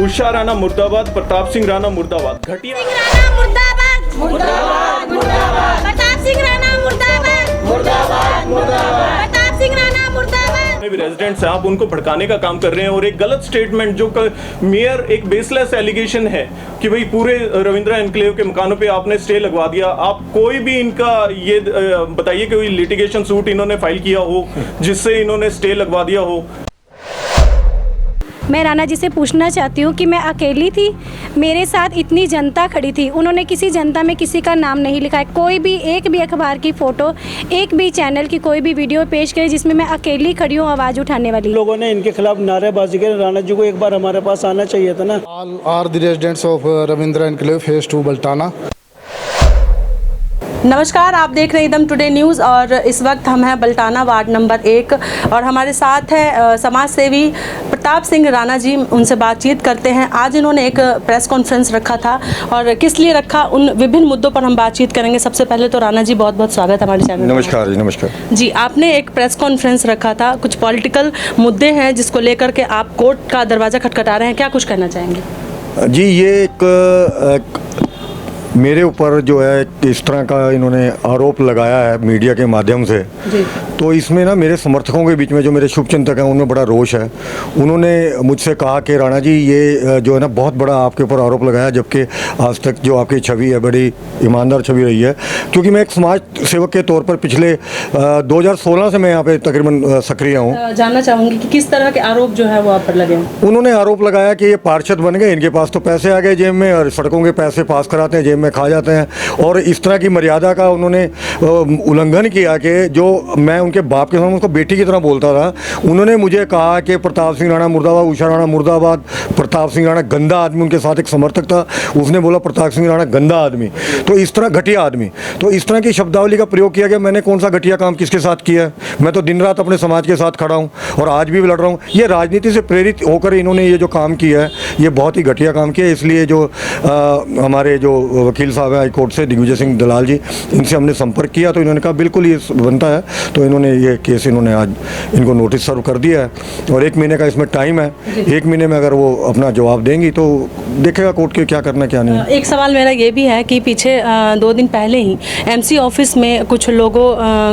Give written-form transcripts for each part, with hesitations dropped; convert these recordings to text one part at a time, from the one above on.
उषा राणा मुर्दाबाद, प्रताप सिंह राणा मुर्दाबाद। घटिया मुर्दाबाद मुर्दाबाद मुर्दाबाद, प्रताप सिंह राणा मुर्दाबाद मुर्दाबाद मुर्दाबाद, प्रताप सिंह राणा मुर्दाबाद। भी रेजिडेंट्स हैं, आप उनको भड़काने का काम कर रहे हैं और एक गलत स्टेटमेंट जो मेयर एक बेसलेस एलिगेशन है कि भाई पूरे रविंद्रा एनक्लेव के मकानों पे आपने स्टे लगवा दिया। आप कोई भी इनका ये बताइए कि कोई लिटिगेशन सूट इन्होंने फाइल किया हो जिससे इन्होंने स्टे लगवा दिया हो। मैं राणा जी से पूछना चाहती हूँ कि मैं अकेली थी, मेरे साथ इतनी जनता खड़ी थी, उन्होंने किसी जनता में किसी का नाम नहीं लिखा है। कोई भी एक भी अखबार की फ़ोटो, एक भी चैनल की कोई भी वीडियो पेश करे जिसमें मैं अकेली खड़ी हूँ आवाज़ उठाने वाली। लोगों ने इनके खिलाफ नारेबाजी की। राणा जी को एक बार हमारे पास आना चाहिए था ना। All are the residents of Ravindra enclave phase 2 Baltana. नमस्कार, आप देख रहे हैं एकदम टुडे न्यूज़ और इस वक्त हम हैं बल्टाना वार्ड नंबर 1 और हमारे साथ है समाज सेवी प्रताप सिंह राणा जी। उनसे बातचीत करते हैं। आज इन्होंने एक प्रेस कॉन्फ्रेंस रखा था और किस लिए रखा, उन विभिन्न मुद्दों पर हम बातचीत करेंगे। सबसे पहले तो राणा जी बहुत बहुत स्वागत हमारे चैनल में। नमस्कार जी। नमस्कार जी। आपने एक प्रेस कॉन्फ्रेंस रखा था, कुछ पॉलिटिकल मुद्दे हैं जिसको लेकर के आप कोर्ट का दरवाज़ा खटखटा रहे हैं, क्या कुछ कहना चाहेंगे? जी, ये एक मेरे ऊपर जो है इस तरह का इन्होंने आरोप लगाया है मीडिया के माध्यम से जी। तो इसमें ना मेरे समर्थकों के बीच में जो मेरे शुभचिंतक हैं उनमें बड़ा रोष है। उन्होंने मुझसे कहा कि राणा जी ये जो है ना बहुत बड़ा आपके ऊपर आरोप लगाया, जबकि आज तक जो आपकी छवि है बड़ी ईमानदार छवि रही है। क्योंकि मैं एक समाज सेवक के तौर पर पिछले 2016 से मैं यहाँ पे तकरीबन सक्रिय हूँ। जानना चाहूँगी कि किस तरह के आरोप जो है वो आप पर लगे हैं? उन्होंने आरोप लगाया कि ये पार्षद बन गए, इनके पास तो पैसे आ गए जेब में और सड़कों के पैसे पास कराते हैं, जेब में खा जाते हैं। और इस तरह की मर्यादा का उन्होंने उल्लंघन किया कि जो मैं उनके बाप के सामने उसको बेटी की तरह बोलता था। उन्होंने मुझे कहा कि प्रताप सिंह राणा मुर्दाबाद, उषा राणा मुर्दाबाद, प्रताप सिंह राणा गंदा आदमी। उनके साथ एक समर्थक था, उसने बोला प्रताप सिंह राणा गंदा आदमी, तो इस तरह घटिया आदमी। तो इस तरह की शब्दावली का प्रयोग किया गया। मैंने कौन सा घटिया काम किसके साथ किया है? मैं तो दिन रात अपने समाज के साथ खड़ा हूँ और आज भी लड़ रहा हूँ। ये राजनीति से प्रेरित होकर इन्होंने ये जो काम किया है ये बहुत ही घटिया काम किया है। इसलिए जो हमारे जो वकील साहब हैं हाई कोर्ट से, दिग्विजय सिंह दलाल जी, इनसे हमने संपर्क किया तो इन्होंने कहा बिल्कुल ये बनता है। तो इन्होंने ये केस इन्होंने आज इनको नोटिस सर्व कर दिया है और 1 महीने का इसमें टाइम है। 1 महीने में अगर वो अपना जवाब देंगी तो देखेगा कोर्ट के क्या करना क्या नहीं। एक सवाल मेरा ये भी है कि पीछे 2 दिन पहले ही एमसी ऑफिस में कुछ लोगों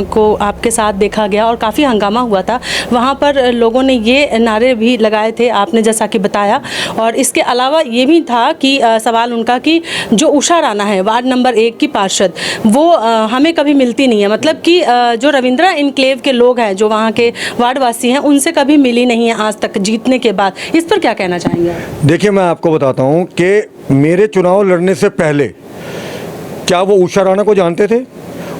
को आपके साथ देखा गया और काफ़ी हंगामा हुआ था। वहाँ पर लोगों ने ये नारे भी लगाए थे आपने जैसा कि बताया। और इसके अलावा ये भी था कि सवाल उनका कि जो उषा राणा है वार्ड नंबर 1 की पार्षद, वो हमें कभी मिलती नहीं है। मतलब कि जो रविंद्रा एनक्लेव के लोग हैं, जो वहाँ के वार्डवासी हैं, उनसे कभी मिली नहीं है आज तक जीतने के बाद। इस पर क्या कहना चाहेंगे? देखिए, मैं आपको बताता हूँ कि मेरे चुनाव लड़ने से पहले क्या वो उषा राणा को जानते थे?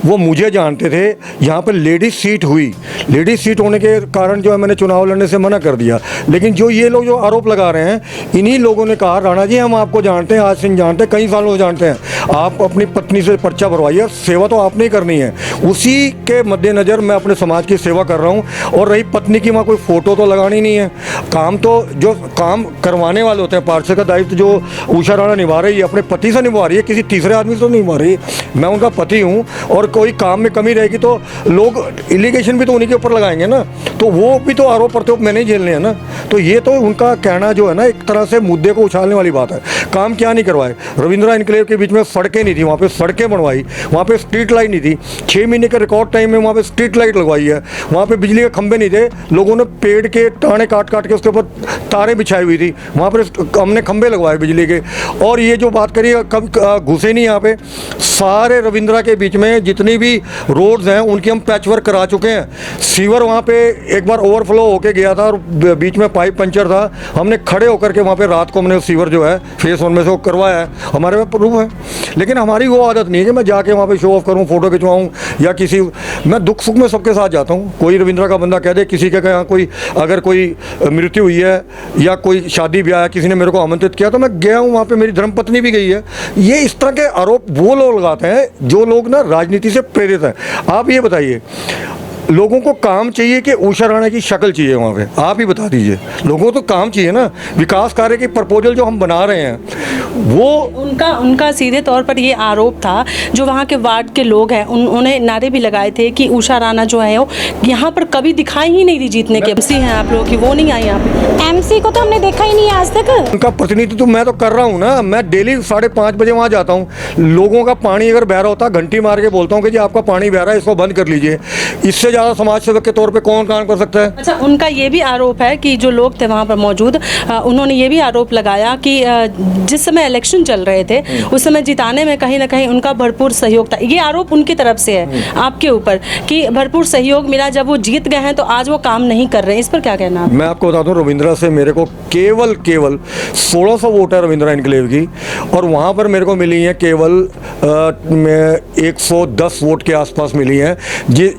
वो मुझे जानते थे। यहाँ पर लेडीज सीट हुई, लेडीज सीट होने के कारण जो है मैंने चुनाव लड़ने से मना कर दिया। लेकिन जो ये लोग जो आरोप लगा रहे हैं, इन्हीं लोगों ने कहा राणा जी हम आपको जानते हैं, आज सिंह जानते हैं, कई सालों से जानते हैं, आप अपनी पत्नी से पर्चा भरवाइए, सेवा तो आपने ही करनी है। उसी के मद्देनज़र मैं अपने समाज की सेवा कर रहा हूँ। और रही पत्नी की, वहाँ कोई फ़ोटो तो लगानी नहीं है। काम तो जो काम करवाने वाले होते हैं, पार्षद का दायित्व जो उषा राणा निभा रही है अपने पति से निभा रही है, किसी तीसरे आदमी से तो निभा रही है। मैं उनका पति हूँ और कोई काम में कमी रहेगी तो लोग एलिगेशन भी तो उन्हीं के ऊपर लगाएंगे ना, तो वो भी तो आरोप प्रत्यारोप मैंने ही झेलने हैं ना। तो ये तो उनका कहना जो है ना एक तरह से मुद्दे को उछालने वाली बात है। काम क्या नहीं करवाए? रविंद्रा एनक्लेव के बीच में सड़कें नहीं थी, वहाँ पे सड़कें बनवाई, वहाँ पे स्ट्रीट लाइट नहीं थी। 6 महीने के रिकॉर्ड टाइम में वहाँ पे स्ट्रीट लाइट लगवाई है। वहाँ पे बिजली के खंभे नहीं थे, लोगों ने पेड़ के टाने काट काट के उसके ऊपर तारें बिछाई हुई थी, वहाँ पर हमने खंभे लगवाए बिजली के। और ये जो बात करिए कब घुसे नहीं यहाँ पे, सारे रविंद्रा के बीच में जितनी भी रोड्स हैं उनकी हम पैच वर्क करा चुके हैं। सीवर वहाँ पे एक बार ओवरफ्लो होके गया था और बीच में पाइप पंचर था, हमने खड़े होकर के वहाँ पे रात को हमने सीवर जो है फेस 1 में से वो करवाया है, हमारे में प्रूफ है। लेकिन हमारी वो आदत नहीं है कि मैं जाके वहाँ पे शो ऑफ करूँ, फोटो खिंचवाऊँ या किसी, मैं दुख सुख में सबके साथ जाता हूँ। कोई रविंद्रा का बंदा कह दे किसी के यहाँ कोई अगर कोई मृत्यु हुई है या कोई शादी ब्याह है, किसी ने मेरे को आमंत्रित किया तो मैं गया हूँ, वहाँ पर मेरी धर्मपत्नी भी गई है। ये इस तरह के आरोप वो लोग लगाते हैं जो लोग ना राजनीति से प्रेरित हैं। आप ये बताइए, लोगों को काम चाहिए कि उषा राणा की शक्ल चाहिए वहाँ पे? आप ही बता दीजिए। लोगों को तो काम चाहिए ना। विकास कार्य की प्रपोजल जो हम बना रहे हैं वो उनका सीधे तौर पर ये आरोप था, जो वहाँ के वार्ड के लोग हैं उन्होंने नारे भी लगाए थे कि उषा राणा जो है वो यहाँ पर कभी दिखाई ही नहीं दी जीतने के। एमसी हैं आप लोगों की, वो नहीं आई यहाँ पे। एमसी को तो हमने देखा ही नहीं है आज तक। उनका प्रतिनिधित्व मैं तो कर रहा हूँ ना, मैं डेली 5:30 बजे वहाँ जाता हूँ। लोगों का पानी अगर बह रहा होता, घंटी मार के बोलता हूँ कि जी आपका पानी बह रहा है, इसको बंद कर लीजिए। इससे ज़्यादा समाज सेवक के तौर पर कौन काम कर सकता है? अच्छा, उनका ये भी आरोप है कि जो लोग थे वहाँ पर मौजूद, उन्होंने ये भी आरोप लगाया कि जिस समय इलेक्शन चल रहे थे उस समय जिताने में कहीं ना कहीं उनका भरपूर सहयोग था। ये आरोप उनकी तरफ से है आपके ऊपर कि भरपूर सहयोग मिला, जब वो जीत गए हैं तो आज वो काम नहीं कर रहे हैं। इस पर क्या कहना है? मैं आपको बता दूं, रविंद्रा से मेरे को केवल 1600 वोट है रविंद्रा एनक्लेव की, और वहाँ पर मेरे को मिली हैं केवल 110 वोट के आसपास मिली हैं जी।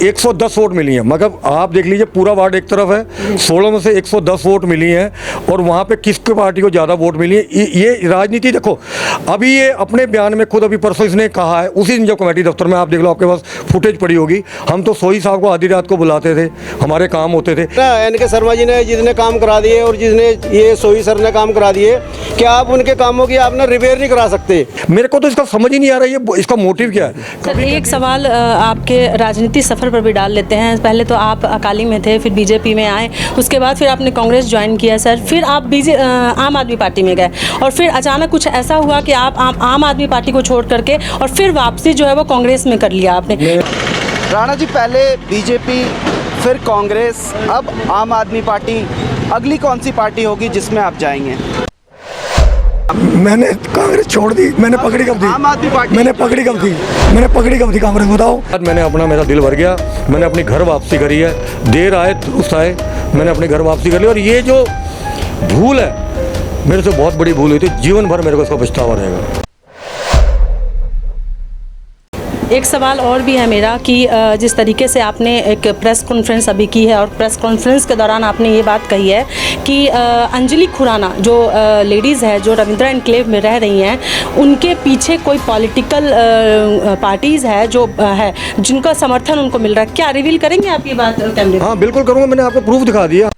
110 वोट मिली हैं, मगर आप देख लीजिए पूरा वार्ड एक तरफ है, 16 में से 110 वोट मिली हैं, और वहाँ पे किसके पार्टी को ज़्यादा वोट मिली है। ये राजनीति देखो। अभी ये अपने बयान में खुद अभी परसों इसने कहा है, उसी दिन जब कमेटी दफ्तर में, आप देख लो, आपके पास फुटेज पड़ी होगी, हम तो सोई साहब को आधी रात को बुलाते थे, हमारे काम होते थे। एन.के. शर्मा जी ने जितने काम करा दिए और जिसने ये सोई सर ने काम करा दिए, क्या आप उनके कामों की आपने रिपेयर नहीं करा सकते? मेरे को तो इसका समझ ही नहीं आ रहा है इसका मोटिव क्या है। सर, एक सवाल आपके राजनीति सफ़र पर भी डाल लेते हैं। पहले तो आप अकाली में थे, फिर बीजेपी में आए, उसके बाद फिर आपने कांग्रेस ज्वाइन किया सर, फिर आप आम आदमी पार्टी में गए, और फिर अचानक कुछ ऐसा हुआ कि आप आम आदमी पार्टी को छोड़ करके और फिर वापसी जो है वो कांग्रेस में कर लिया आपने। राणा जी, पहले बीजेपी, फिर कांग्रेस, अब आम आदमी पार्टी, अगली कौन सी पार्टी होगी जिसमें आप जाएंगे? मैंने कांग्रेस छोड़ दी, मैंने पकड़ी कब दी? आम आदमी पार्टी मैंने पकड़ी कब दी कांग्रेस, बताओ। मैंने अपना, मेरा दिल भर गया, मैंने अपनी घर वापसी करी है, देर आए दुरुस्त आए, मैंने अपनी घर वापसी कर ली। और ये जो भूल है मेरे से बहुत बड़ी भूल हुई थी, जीवन भर मेरे को इसका पछतावा रहेगा। एक सवाल और भी है मेरा कि जिस तरीके से आपने एक प्रेस कॉन्फ्रेंस अभी की है, और प्रेस कॉन्फ्रेंस के दौरान आपने ये बात कही है कि अंजलि खुराना जो लेडीज़ है, जो रविंद्रा एनक्लेव में रह रही हैं, उनके पीछे कोई पॉलिटिकल पार्टीज़ है जो है जिनका समर्थन उनको मिल रहा है। क्या रिवील करेंगे आप ये बात कैमरे? हाँ बिल्कुल करूँगा, मैंने आपको प्रूफ दिखा दिया।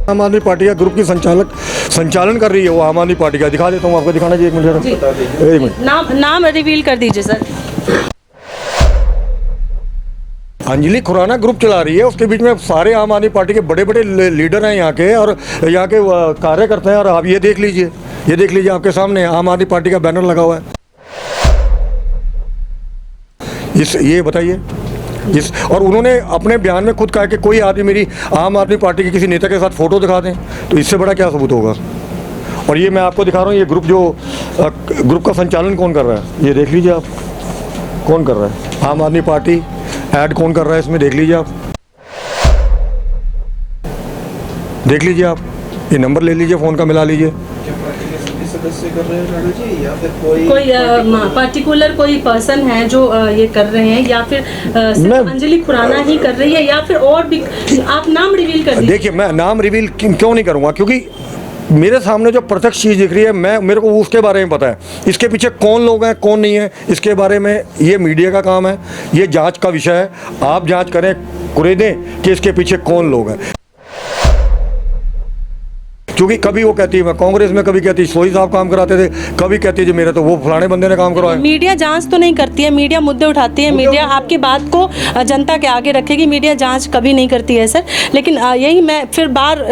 आम आदमी पार्टी का ग्रुप की संचालन कर रही है वो आम आदमी पार्टी का, दिखा देता हूँ आपको, दिखाना चाहिए। एक मिनट, नाम रिवील कर दीजिए सर। अंजलि खुराना ग्रुप चला रही है, उसके बीच में सारे आम आदमी पार्टी के बड़े बड़े लीडर हैं यहाँ के, और यहाँ के कार्यकर्ता हैं। और आप ये देख लीजिए आपके सामने आम आदमी पार्टी का बैनर लगा हुआ है। ये बताइए और उन्होंने अपने बयान में खुद कहा कि कोई आदमी मेरी आम आदमी पार्टी के किसी नेता के साथ फोटो दिखा दें, तो इससे बड़ा क्या सबूत होगा। और ये मैं आपको दिखा रहा हूँ, ये ग्रुप का संचालन कौन कर रहा है, ये देख लीजिए आप, कौन कर रहा है। आम आदमी पार्टी ऐड कौन कर रहा है इसमें, देख लीजिए आप, ये नंबर ले लीजिए, फ़ोन का मिला लीजिए। सदस्य कर रहे हैं राणा जी, या फिर कोई पर्टिकुलर कोई पर्सन है जो ये कर रहे हैं, या फिर सिर्फ अंजलि खुराना ही कर रही है, या फिर और भी? आप नाम रिवील कर दीजिए। देखिए, मैं नाम रिवील क्यों नहीं करूँगा, क्योंकि मेरे सामने जो प्रत्यक्ष चीज़ दिख रही है, मेरे को उसके बारे में पता है। इसके पीछे कौन लोग हैं कौन नहीं है, इसके बारे में ये मीडिया का काम है, ये जांच का विषय है। आप जांच करें, कुरेदें कि इसके पीछे कौन लोग हैं। क्योंकि कभी वो कहती है मैं कांग्रेस में, कभी कहती है सोई साहब काम कराते थे, कभी कहती है मेरे तो वो फलाने बंदे ने काम करवाया। मीडिया जांच तो नहीं करती है, मीडिया मुद्दे उठाती है, मीडिया आपकी बात को जनता के आगे रखेगी, मीडिया जांच कभी नहीं करती है सर। लेकिन यही मैं फिर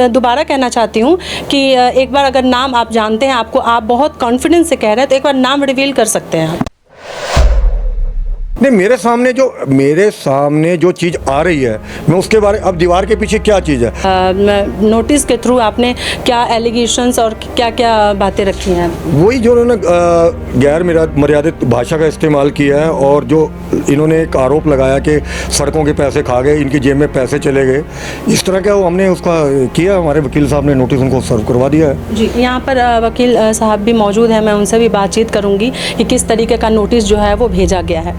दोबारा कहना चाहती हूँ कि एक बार अगर नाम आप जानते हैं, आपको आप बहुत कॉन्फिडेंस से कह रहे हैं, तो एक बार नाम रिवील कर सकते हैं। नहीं, मेरे सामने जो चीज़ आ रही है, मैं उसके बारे, अब दीवार के पीछे क्या चीज़ है। नोटिस के थ्रू आपने क्या एलिगेशंस और क्या क्या बातें रखी हैं? वही जो उन्होंने गैर मर्यादित भाषा का इस्तेमाल किया है, और जो इन्होंने एक आरोप लगाया कि सड़कों के पैसे खा गए, इनकी जेब में पैसे चले गए, इस तरह का हमने उसका किया। हमारे वकील साहब ने नोटिस उनको सर्व करवा दिया है जी। यहाँ पर वकील साहब भी मौजूद हैं, मैं उनसे भी बातचीत करूँगी कि किस तरीके का नोटिस जो है वो भेजा गया है।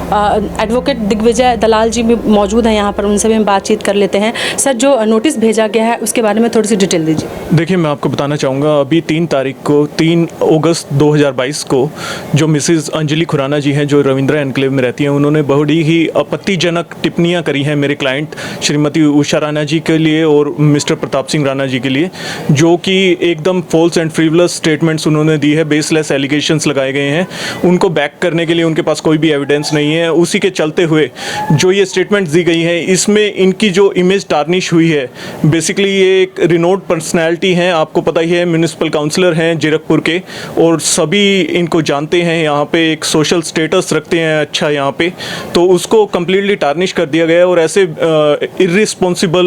एडवोकेट दिग्विजय दलाल जी भी मौजूद हैं यहाँ पर, उनसे भी हम बातचीत कर लेते हैं। सर, जो नोटिस भेजा गया है उसके बारे में थोड़ी सी डिटेल दीजिए। देखिए, मैं आपको बताना चाहूँगा, अभी 3 अगस्त 2022 को जो मिसेस अंजलि खुराना जी हैं, जो रविंद्रा एनक्लेव में रहती हैं, उन्होंने बहुत ही आपत्तिजनक टिप्पणियाँ करी हैं मेरे क्लाइंट श्रीमती उषा राणा जी के लिए और मिस्टर प्रताप सिंह राणा जी के लिए, जो कि एकदम फॉल्स एंड फ्रीवलस स्टेटमेंट्स उन्होंने दी है, बेसलेस एलिगेशंस लगाए गए हैं। उनको बैक करने के लिए उनके पास कोई भी एविडेंस नहीं है। उसी के चलते हुए जो ये स्टेटमेंट्स दी गई हैं, इसमें इनकी जो इमेज टार्निश हुई है, बेसिकली ये एक रिनोड पर्सनैलिटी हैं, आपको पता ही है, म्यूनिसिपल काउंसलर हैं जीरकपुर के, और सभी इनको जानते हैं, यहाँ पे एक सोशल स्टेटस रखते हैं अच्छा यहाँ पे, तो उसको कम्प्लीटली टार्निश कर दिया गया और ऐसे इर्रिस्पॉन्सिबल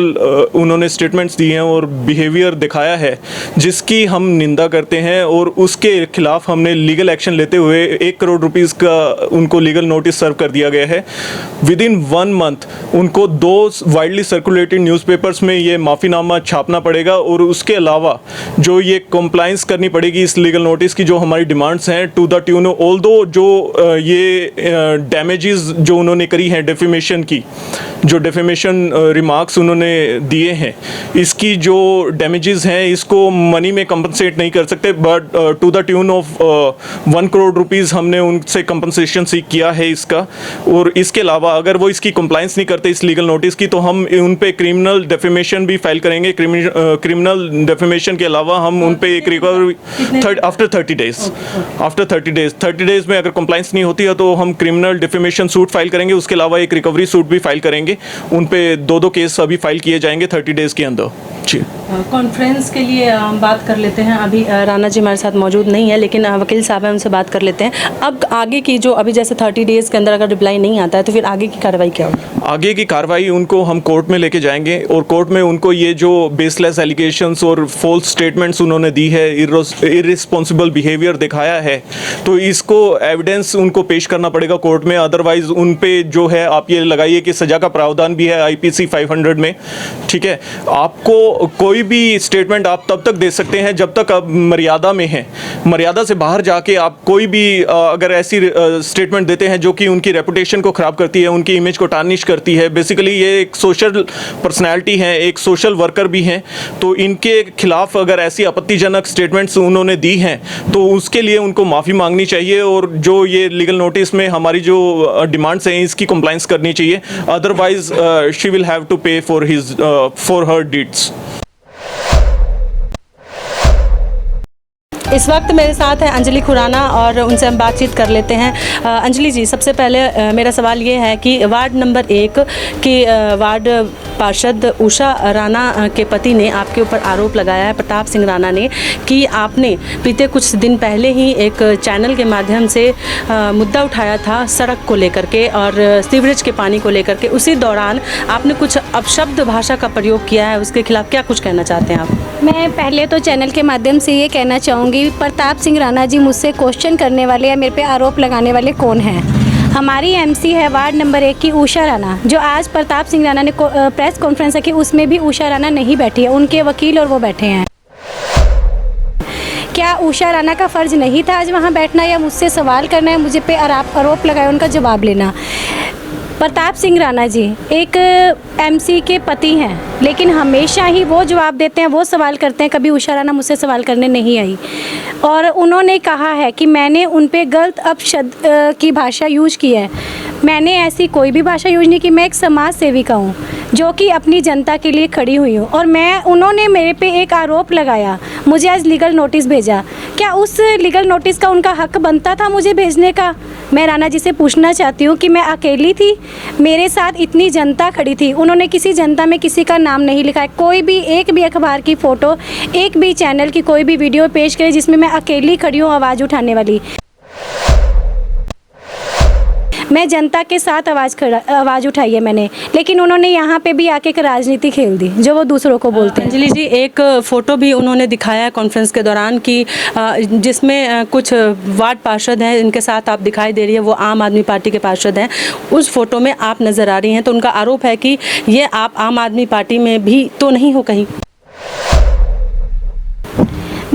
उन्होंने स्टेटमेंट्स दिए हैं और बिहेवियर दिखाया है जिसकी हम निंदा करते हैं, और उसके खिलाफ हमने लीगल एक्शन लेते हुए 1 करोड़ रुपीस का उनको लीगल नोटिस सर्व कर दिया गया है। विद इन 1 मंथ उनको 2 वाइडली सर्कुलेटेड न्यूज़पेपर्स में ये माफ़ीनामा छापना पड़ेगा, और उसके अलावा जो ये कंप्लाइंस करनी पड़ेगी इस लीगल नोटिस की, जो हमारी डिमांड्स हैं टू द ट्यून ऑल्दो जो ये डैमेजेस जो उन्होंने करी हैं, डेफेमेशन की जो डेफेमेशन रिमार्क्स उन्होंने दिए हैं, इसकी जो डैमेजेस हैं इसको मनी में कंपनसेट नहीं कर सकते, but to the tune of 1 crore rupees हमने उनसे कंपनसेशन सीख किया है इसका। और इसके अलावा अगर वो इसकी कंप्लाइंस नहीं करते इस लीगल नोटिस की, तो हम उन पे क्रिमिनल डेफेमेशन भी फाइल करेंगे। क्रिमिनल डेफेमेशन के अलावा हम उन पे एक रिकवरी आफ्टर 30 डेज में अगर कंप्लाइंस नहीं होती है तो हम क्रिमिनल डेफेमेशन सूट फाइल करेंगे। उसके अलावा एक रिकवरी सूट भी फाइल करेंगे। उन पे 2 केस अभी फाइल किए जाएंगे 30 डेज के अंदर। जी, कॉन्फ्रेंस के लिए हम बात कर लेते हैं। अभी राणा जी हमारे साथ मौजूद नहीं है, लेकिन वकील साहब हैं, उनसे बात कर लेते हैं। अब आगे की जो अभी जैसे 30 डेज़ के अंदर अगर रिप्लाई नहीं आता है तो फिर आगे की कार्रवाई क्या होगी? आगे की कार्रवाई उनको हम कोर्ट में लेके जाएंगे और कोर्ट में उनको ये जो बेसलेस एलिगेशंस और फॉल्स स्टेटमेंट्स उन्होंने दी है, इर्रिस्पॉन्सिबल बिहेवियर दिखाया है, तो इसको एविडेंस उनको पेश करना पड़ेगा कोर्ट में। अदरवाइज उन पे जो है आप ये लगाइए कि सज़ा का प्रावधान भी है IPC 500 में। ठीक है, आपको कोई भी स्टेटमेंट आप तब तक दे सकते हैं जब तक आप मर्यादा में हैं। मर्यादा से बाहर जाके आप कोई भी अगर ऐसी स्टेटमेंट देते हैं जो कि उनकी रेपुटेशन को ख़राब करती है, उनकी इमेज को टार्निश करती है, बेसिकली ये एक सोशल पर्सनैलिटी हैं, एक सोशल वर्कर भी हैं, तो इनके खिलाफ अगर ऐसी आपत्तिजनक स्टेटमेंट्स उन्होंने दी हैं तो उसके लिए उनको माफ़ी मांगनी चाहिए और जो ये लीगल नोटिस में हमारी जो डिमांड्स हैं इसकी कंप्लाइंस करनी चाहिए। Otherwise she will have to pay for her deeds. इस वक्त मेरे साथ है अंजलि खुराना और उनसे हम बातचीत कर लेते हैं। अंजलि जी, सबसे पहले मेरा सवाल ये है कि वार्ड नंबर 1 की वार्ड पार्षद उषा राणा के पति ने आपके ऊपर आरोप लगाया है, प्रताप सिंह राणा ने, कि आपने बीते कुछ दिन पहले ही एक चैनल के माध्यम से मुद्दा उठाया था सड़क को लेकर के और सीवरेज के पानी को लेकर के। उसी दौरान आपने कुछ अपशब्द भाषा का प्रयोग किया है, उसके खिलाफ क्या कुछ कहना चाहते हैं आप? मैं पहले तो चैनल के माध्यम से ये कहना चाहूँगी, प्रताप सिंह राणा जी मुझसे क्वेश्चन करने वाले या मेरे पे आरोप लगाने वाले कौन हैं? हमारी MC है वार्ड नंबर 1 की उषा राणा, जो आज प्रताप सिंह राणा ने प्रेस कॉन्फ्रेंस रखी, उसमें भी उषा राणा नहीं बैठी है, उनके वकील और वो बैठे हैं। क्या उषा राणा का फ़र्ज़ नहीं था आज वहाँ बैठना या मुझसे सवाल करना है, मुझे पे आरोप लगाए उनका जवाब लेना? प्रताप सिंह राणा जी एक MC के पति हैं, लेकिन हमेशा ही वो जवाब देते हैं, वो सवाल करते हैं। कभी उषा राणा मुझसे सवाल करने नहीं आई और उन्होंने कहा है कि मैंने उन पे गलत अपशब्द की भाषा यूज की है। मैंने ऐसी कोई भी भाषा यूज नहीं की। मैं एक समाज सेविका हूँ जो कि अपनी जनता के लिए खड़ी हुई हूँ और उन्होंने मेरे पे एक आरोप लगाया, मुझे आज लीगल नोटिस भेजा। क्या उस लीगल नोटिस का उनका हक बनता था मुझे भेजने का? मैं राणा जी से पूछना चाहती हूँ कि मैं अकेली थी, मेरे साथ इतनी जनता खड़ी थी, उन्होंने किसी जनता में किसी का नाम नहीं लिखा है। कोई भी एक भी अखबार की फ़ोटो, एक भी चैनल की कोई भी वीडियो पेश करे जिसमें मैं अकेली खड़ी हूँ आवाज़ उठाने वाली। मैं जनता के साथ आवाज़ उठाई है मैंने, लेकिन उन्होंने यहाँ पे भी आके एक राजनीति खेल दी जो वो दूसरों को बोलते हैं। अंजलि जी, एक फ़ोटो भी उन्होंने दिखाया है कॉन्फ्रेंस के दौरान कि जिसमें कुछ वार्ड पार्षद हैं, इनके साथ आप दिखाई दे रही है, वो आम आदमी पार्टी के पार्षद हैं। उस फ़ोटो में आप नज़र आ रही हैं, तो उनका आरोप है कि ये आप आम आदमी पार्टी में भी तो नहीं हो कहीं?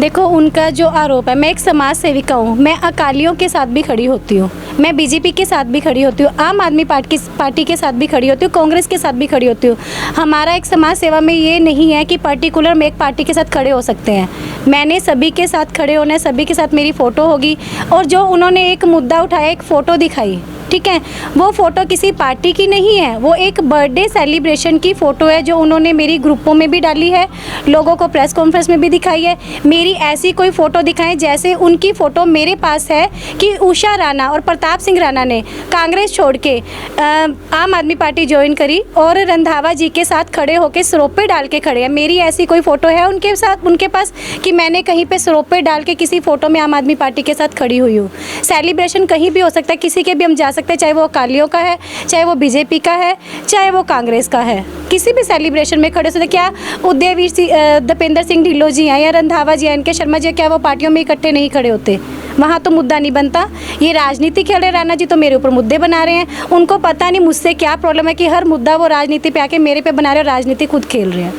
देखो उनका जो आरोप है, मैं एक समाज सेविका हूँ, मैं अकालियों के साथ भी खड़ी होती हूँ, मैं बीजेपी के साथ भी खड़ी होती हूँ, आम आदमी पार्टी के साथ भी खड़ी होती हूँ, कांग्रेस के साथ भी खड़ी होती हूँ। हमारा एक समाज सेवा में ये नहीं है कि पर्टिकुलर में एक पार्टी के साथ खड़े हो सकते हैं। मैंने सभी के साथ खड़े होना है, सभी के साथ मेरी फ़ोटो होगी। और जो उन्होंने एक मुद्दा उठाया, एक फ़ोटो दिखाई, ठीक है, वो फ़ोटो किसी पार्टी की नहीं है, वो एक बर्थडे सेलिब्रेशन की फ़ोटो है जो उन्होंने मेरी ग्रुपों में भी डाली है, लोगों को प्रेस कॉन्फ्रेंस में भी दिखाई है। मेरी ऐसी कोई फ़ोटो दिखाएं जैसे उनकी फ़ोटो मेरे पास है कि उषा राणा और प्रताप सिंह राणा ने कांग्रेस छोड़ के आम आदमी पार्टी ज्वाइन करी और रंधावा जी के साथ खड़े होकर सरोपे डाल के खड़े हैं। मेरी ऐसी कोई फ़ोटो है उनके साथ, उनके पास, कि मैंने कहीं पे सरोपे डाल के किसी फ़ोटो में आम आदमी पार्टी के साथ खड़ी हुई हूँ। सेलिब्रेशन कहीं भी हो सकता है, किसी के भी हम जा सकते हैं, चाहे वो अकालियों का है, चाहे वो बीजेपी का है, चाहे वो कांग्रेस का है, किसी भी सेलिब्रेशन में खड़े हो सकते। क्या उदयवीर दीपेंद्र सिंह ढिल्लों जी हैं या रंधावा जी हैं, इनके शर्मा जी, क्या वो पार्टियों में इकट्ठे नहीं खड़े होते? वहाँ तो मुद्दा नहीं बनता। ये राजनीति खेल रहे राणा जी, तो मेरे ऊपर मुद्दे बना रहे हैं। उनको पता नहीं मुझसे क्या प्रॉब्लम है कि हर मुद्दा वो राजनीति पे आके मेरे पे बना रहे हैं, राजनीति खुद खेल रहे हैं।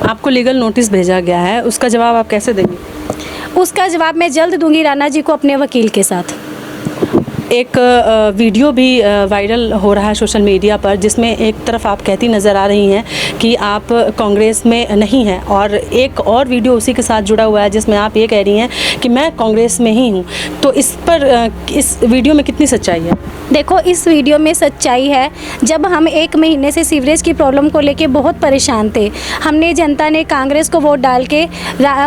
आपको लीगल नोटिस भेजा गया है, उसका जवाब आप कैसे देंगे? उसका जवाब मैं जल्द दूंगी राणा जी को अपने वकील के साथ। एक वीडियो भी वायरल हो रहा है सोशल मीडिया पर, जिसमें एक तरफ आप कहती नज़र आ रही हैं कि आप कांग्रेस में नहीं हैं, और एक और वीडियो उसी के साथ जुड़ा हुआ है जिसमें आप ये कह रही हैं कि मैं कांग्रेस में ही हूँ। तो इस पर, इस वीडियो में कितनी सच्चाई है? देखो, इस वीडियो में सच्चाई है। जब हम 1 महीने से सीवरेज की प्रॉब्लम को लेके बहुत परेशान थे, हमने, जनता ने कांग्रेस को वोट डाल के,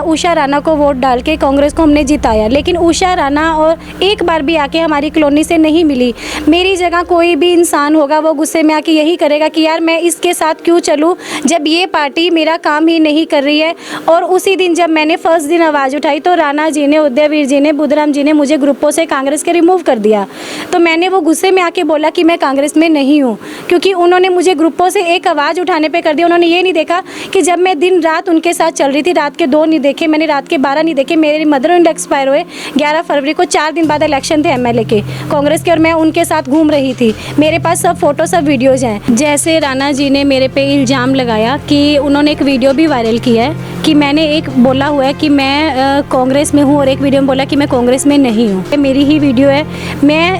उषा राणा को वोट डाल के कांग्रेस को हमने जिताया, लेकिन उषा राणा और एक बार भी आके हमारी कॉलोनी से नहीं मिली। मेरी जगह कोई भी इंसान होगा, वो गुस्से में आके यही करेगा कि यार मैं इसके साथ क्यों चलूं जब ये पार्टी मेरा काम ही नहीं कर रही है। और उसी दिन जब मैंने फर्स्ट दिन आवाज़ उठाई तो राणा जी ने, उदयवीर जी ने, बुद्धराम जी ने मुझे ग्रुपों से कांग्रेस के रिमूव कर दिया। तो मैंने वो गुस्से में आके बोला कि मैं कांग्रेस में नहीं हूँ, क्योंकि उन्होंने मुझे ग्रुपों से एक आवाज़ उठाने पर कर दिया। उन्होंने ये नहीं देखा कि जब मैं दिन रात उनके साथ चल रही थी, रात के 2 नहीं देखे मैंने, रात के 12 नहीं देखे। मेरे मदर इन लॉ एक्सपायर हुए 11 फरवरी को, 4 दिन बाद इलेक्शन थे एमएलए के कांग्रेस के, और मैं उनके साथ घूम रही थी। मेरे पास सब फोटो, सब वीडियोज़ हैं। जैसे राणा जी ने मेरे पे इल्ज़ाम लगाया कि उन्होंने एक वीडियो भी वायरल किया है कि मैंने एक बोला हुआ है कि मैं कांग्रेस में हूँ, और एक वीडियो में बोला कि मैं कांग्रेस में नहीं हूँ। मेरी ही वीडियो है।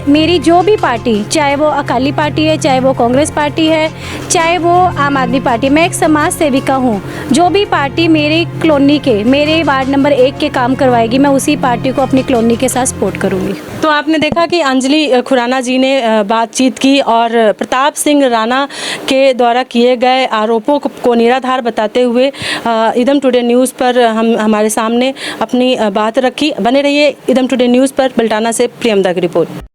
मेरी जो भी पार्टी, चाहे वो अकाली पार्टी है, चाहे वो कांग्रेस पार्टी है, चाहे वो आम आदमी पार्टी, मैं एक समाज सेविका हूँ। जो भी पार्टी मेरी कॉलोनी के, मेरे वार्ड नंबर 1 के काम करवाएगी, मैं उसी पार्टी को अपनी कॉलोनी के साथ सपोर्ट करूँगी। तो आपने देखा कि अंजलि खुराना जी ने बातचीत की और प्रताप सिंह राणा के द्वारा किए गए आरोपों को निराधार बताते हुए इदम टुडे न्यूज़ पर हमारे सामने अपनी बात रखी। बने रहिए इदम टुडे न्यूज़ पर। बल्टाना से प्रियमदा की रिपोर्ट।